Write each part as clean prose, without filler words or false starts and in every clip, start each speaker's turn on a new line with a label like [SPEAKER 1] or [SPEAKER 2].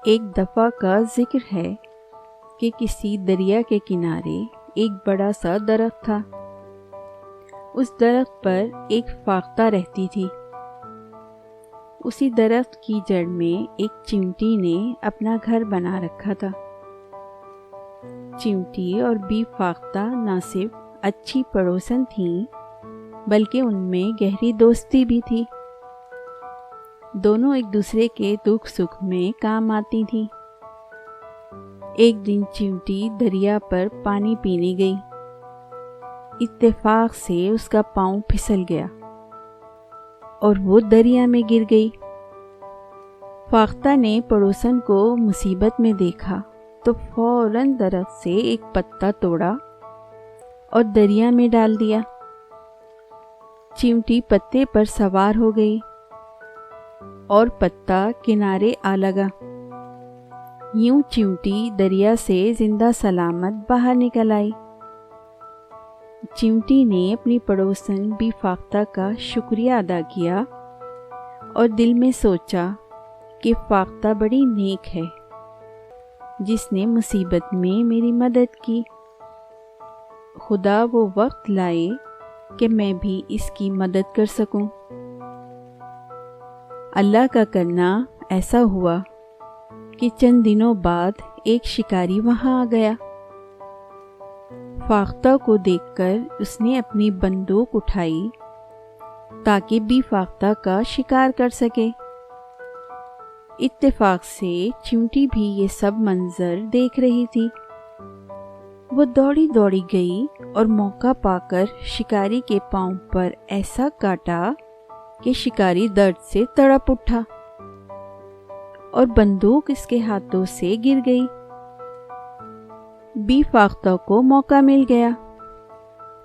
[SPEAKER 1] ایک دفعہ کا ذکر ہے کہ کسی دریا کے کنارے ایک بڑا سا درخت تھا۔ اس درخت پر ایک فاختہ رہتی تھی۔ اسی درخت کی جڑ میں ایک چیونٹی نے اپنا گھر بنا رکھا تھا۔ چیونٹی اور بی فاختہ نہ صرف اچھی پڑوسن تھیں بلکہ ان میں گہری دوستی بھی تھی۔ دونوں ایک دوسرے کے دکھ سکھ میں کام آتی تھیں۔ ایک دن چیونٹی دریا پر پانی پینے گئی۔ اتفاق سے اس کا پاؤں پھسل گیا اور وہ دریا میں گر گئی۔ فاختہ نے پڑوسن کو مصیبت میں دیکھا تو فوراً درخت سے ایک پتا توڑا اور دریا میں ڈال دیا۔ چیونٹی پتے پر سوار ہو گئی اور پتا کنارے آ لگا۔ یوں چیونٹی دریا سے زندہ سلامت باہر نکل آئی۔ چیونٹی نے اپنی پڑوسن بی فاختہ کا شکریہ ادا کیا اور دل میں سوچا کہ فاختہ بڑی نیک ہے جس نے مصیبت میں میری مدد کی۔ خدا وہ وقت لائے کہ میں بھی اس کی مدد کر سکوں۔ اللہ کا کرنا ایسا ہوا کہ چند دنوں بعد ایک شکاری وہاں آ گیا۔ فاختہ کو دیکھ کر اس نے اپنی بندوق اٹھائی تاکہ بی فاختہ کا شکار کر سکے۔ اتفاق سے چیونٹی بھی یہ سب منظر دیکھ رہی تھی۔ وہ دوڑی دوڑی گئی اور موقع پا کر شکاری کے پاؤں پر ایسا کاٹا کہ شکاری درد سے تڑپ اٹھا اور بندوق اس کے ہاتھوں سے گر گئی۔ بی فاختہ کو موقع مل گیا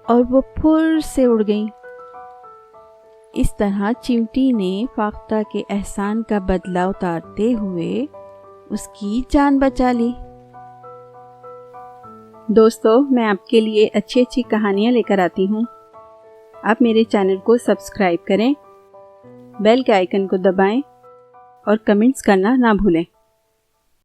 [SPEAKER 1] اور وہ پھر سے اڑ گئی۔ اس طرح چیونٹی نے فاختہ کے احسان کا بدلہ اتارتے ہوئے اس کی جان بچا لی۔ دوستو، میں آپ کے لیے اچھی اچھی کہانیاں لے کر آتی ہوں۔ آپ میرے چینل کو سبسکرائب کریں، بیل کے آئیکن کو دبائیں اور کمنٹس کرنا نہ بھولیں۔